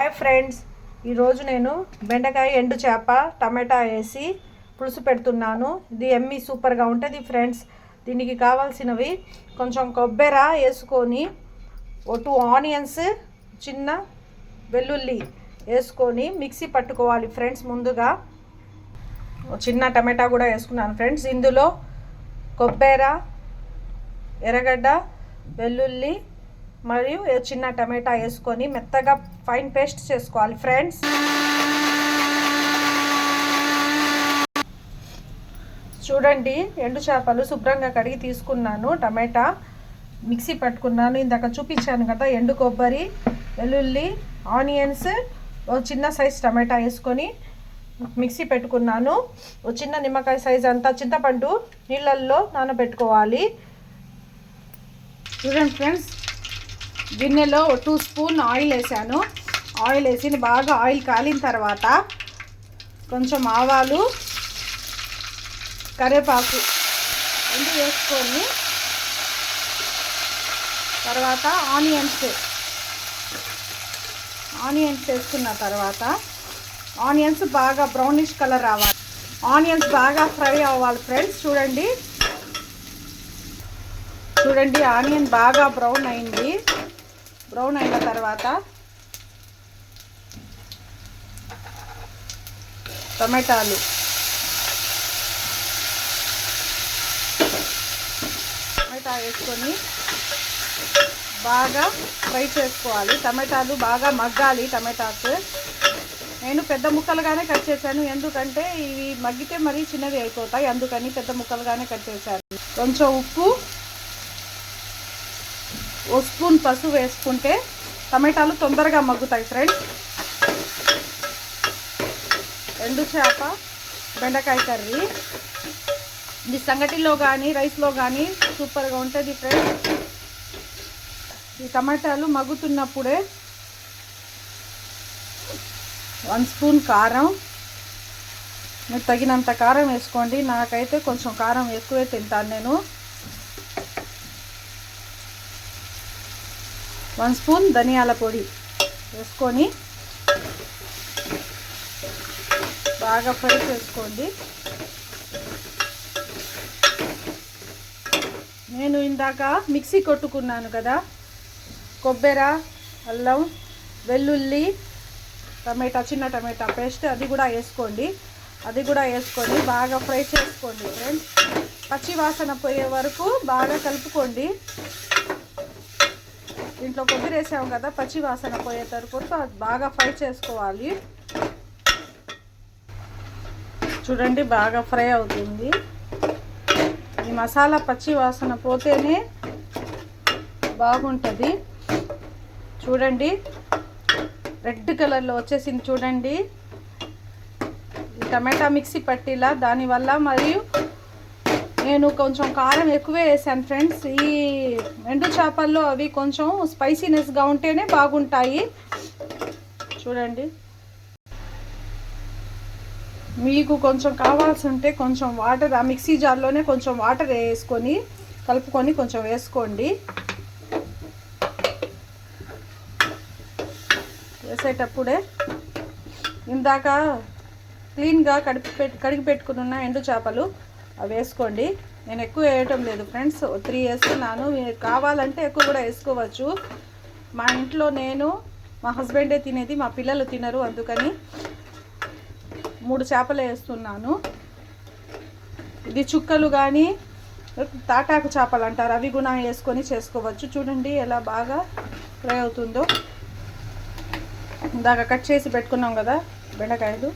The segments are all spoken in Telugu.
హాయ్ ఫ్రెండ్స్, ఈరోజు నేను బెండకాయ ఎండు చేప టమాటా వేసి పులుసు పెడుతున్నాను. ఇది ఎమ్మి సూపర్గా ఉంటుంది ఫ్రెండ్స్. దీనికి కావాల్సినవి కొంచెం కొబ్బరి వేసుకొని, 2 ఆనియన్స్, చిన్న వెల్లుల్లి వేసుకొని మిక్సీ పట్టుకోవాలి ఫ్రెండ్స్. ముందుగా చిన్న టమాటా కూడా వేసుకున్నాను ఫ్రెండ్స్. ఇందులో కొబ్బరి, ఎర్రగడ్డ, వెల్లుల్లి మరియు చిన్న టమాటా వేసుకొని మెత్తగా ఫైన్ పేస్ట్ చేసుకోవాలి ఫ్రెండ్స్. చూడండి, ఎండు చేపలు శుభ్రంగా కడిగి తీసుకున్నాను. టమాటా మిక్సీ పట్టుకున్నాను. ఇందాక చూపించాను కదా, ఎండు కొబ్బరి, వెల్లుల్లి, ఆనియన్స్, చిన్న సైజ్ టమాటా వేసుకొని మిక్సీ పెట్టుకున్నాను. చిన్న నిమ్మకాయ సైజ్ అంతా చింతపండు నీళ్ళల్లో నానబెట్టుకోవాలి. చూడండి ఫ్రెండ్స్, గిన్నెలో 2 స్పూన్ ఆయిల్ వేసాను. ఆయిల్ వేసి బాగా ఆయిల్ కాలిన తర్వాత కొంచెం ఆవాలు, కరివేపాకు రెండు వేసుకొని తర్వాత ఆనియన్స్ వేసుకున్న తర్వాత ఆనియన్స్ బాగా బ్రౌనిష్ కలర్ రావాలి. ఆనియన్స్ బాగా ఫ్రై అవ్వాలి ఫ్రెండ్స్. చూడండి ఆనియన్ బాగా బ్రౌన్ అయింది. బ్రౌన్ అయిన తర్వాత టమాటా వేసుకొని బాగా ఫ్రై చేసుకోవాలి. టమాటాలు బాగా మగ్గాలి. టమాటాస్ నేను పెద్ద ముక్కలుగానే కట్ చేశాను, ఎందుకంటే ఇవి మగ్గితే మరీ చిన్నవి అయిపోతాయి, అందుకని పెద్ద ముక్కలుగానే కట్ చేశాను. కొంచెం ఉప్పు, 1 స్పూన్ పసుపు వేసుకుంటే టమాటాలు తొందరగా మగ్గుతాయి ఫ్రెండ్స్. ఎండు చేప బెండకాయ కర్రీ ఇది సంగటిలో కానీ రైస్లో కానీ సూపర్గా ఉంటుంది ఫ్రెండ్స్. ఈ టమాటాలు మగ్గుతున్నప్పుడే 1 స్పూన్ కారం, మీరు తగినంత కారం వేసుకోండి. నాకైతే కొంచెం కారం ఎక్కువే తింటాను నేను. 1 స్పూన్ ధనియాల పొడి వేసుకొని బాగా ఫ్రై చేసుకోండి. నేను ఇందాక మిక్సీ కొట్టుకున్నాను కదా, కొబ్బరి, అల్లం, వెల్లుల్లి, టమాటా, చిన్న టమాటా పేస్ట్ అది కూడా వేసుకోండి. బాగా ఫ్రై చేసుకోండి ఫ్రెండ్స్. పచ్చి వాసన పోయే వరకు బాగా కలుపుకోండి. దీంట్లో కొబ్బరి వేసాము కదా, పచ్చి వాసన పోయే వరకు బాగా ఫ్రై చేసుకోవాలి. చూడండి బాగా ఫ్రై అవుతుంది. ఈ మసాలా పచ్చి వాసన పోతేనే బాగుంటుంది. చూడండి రెడ్ కలర్లో వచ్చేసింది. చూడండి ఈ టమాటా మిక్సీ పట్టిలా దానివల్ల, మరియు నేను కొంచెం కారం ఎక్కువే వేసాను ఫ్రెండ్స్. ఈ ఎండు చేపల్లో అవి కొంచెం స్పైసీనెస్గా ఉంటేనే బాగుంటాయి. చూడండి, మీకు కొంచెం కావాల్సి ఉంటే కొంచెం వాటర్ ఆ మిక్సీ జార్లోనే కొంచెం వాటర్ వేసుకొని కలుపుకొని కొంచెం వేసుకోండి. వేసేటప్పుడే ఇందాక క్లీన్గా కడిగి పెట్టుకున్న ఎండు చేపలు అవి వేసుకోండి. నేను ఎక్కువ వేయటం లేదు ఫ్రెండ్స్, 3 వేసుకున్నాను. మీరు కావాలంటే ఎక్కువ కూడా వేసుకోవచ్చు. మా ఇంట్లో నేను, మా హస్బెండే తినేది, మా పిల్లలు తినరు, అందుకని 3 చేపలు వేస్తున్నాను. ఇది చుక్కలు కానీ తాటాకు చేపలు అంటారు, అవి కూడా వేసుకొని చేసుకోవచ్చు. చూడండి ఎలా బాగా ఫ్రై అవుతుందో. ఇందాక కట్ చేసి పెట్టుకున్నాం కదా బెండకాయలు,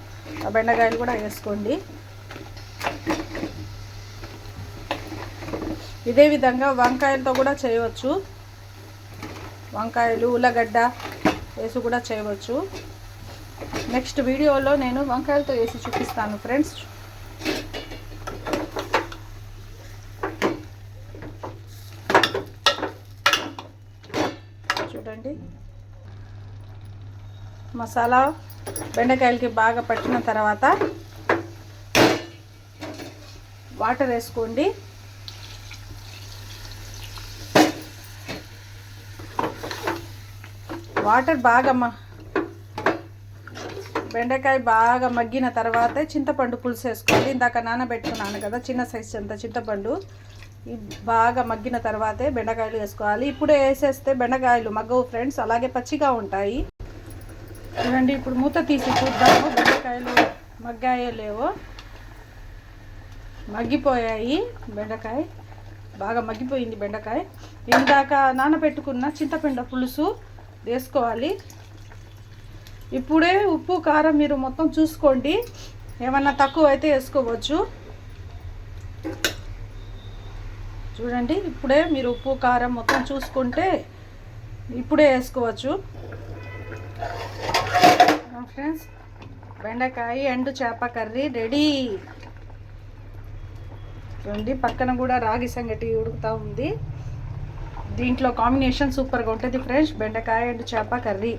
ఆ బెండకాయలు కూడా వేసుకోండి. ఇదే విధంగా వంకాయలతో కూడా చేయవచ్చు. వంకాయలు, ఉల్లగడ్డ వేసి కూడా చేయవచ్చు. నెక్స్ట్ వీడియోలో నేను వంకాయలతో వేసి చూపిస్తాను ఫ్రెండ్స్. చూడండి మసాలా బెండకాయలకి బాగా పట్టిన తర్వాత వాటర్ వేసుకోండి. వాటర్ బాగా బెండకాయ బాగా మగ్గిన తర్వాతే చింతపండు పులుసు వేసుకోవాలి. ఇందాక నానబెట్టుకున్నాను కదా చిన్న సైజు అంత చింతపండు, బాగా మగ్గిన తర్వాతే బెండకాయలు వేసుకోవాలి. ఇప్పుడే వేసేస్తే బెండకాయలు మగ్గవు ఫ్రెండ్స్, అలాగే పచ్చిగా ఉంటాయి. చూడండి, ఇప్పుడు మూత తీసి చూద్దాము బెండకాయలు మగ్గాయో లేవో. మగ్గిపోయాయి, బెండకాయ బాగా మగ్గిపోయింది. బెండకాయ ఇందాక నానబెట్టుకున్న చింతపండు పులుసు వేసుకోవాలి. ఇప్పుడే ఉప్పు కారం మీరు మొత్తం చూసుకోండి, ఏమన్నా తక్కువ అయితే వేసుకోవచ్చు. చూడండి, ఇప్పుడే మీరు ఉప్పు కారం మొత్తం చూసుకుంటే ఇప్పుడే వేసుకోవచ్చు. ఫ్రెండ్స్, బెండకాయ ఎండు చేప కర్రీ రెడీ. చూడండి, పక్కన కూడా రాగి సంగటి ఉడుకుతూ ఉంది. దీంట్లో కాంబినేషన్ సూపర్గా ఉంటుంది ఫ్రెండ్స్. బెండకాయ ఎండు చేప కర్రీ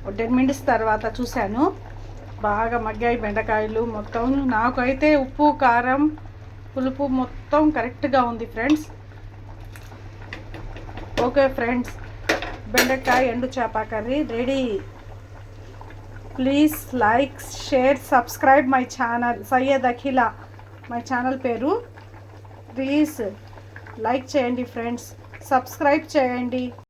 10 మినిట్స్ తర్వాత చూశాను, బాగా మగ్గాయి బెండకాయలు మొత్తం. నాకైతే ఉప్పు కారం పులుపు మొత్తం కరెక్ట్గా ఉంది ఫ్రెండ్స్. ఓకే ఫ్రెండ్స్, బెండకాయ ఎండు చేప curry ready. Please like, share, subscribe my channel Syed Akhila, my channel పేరు. ప్లీజ్ లైక్ చేయండి ఫ్రెండ్స్, సబ్స్క్రైబ్ చేయండి.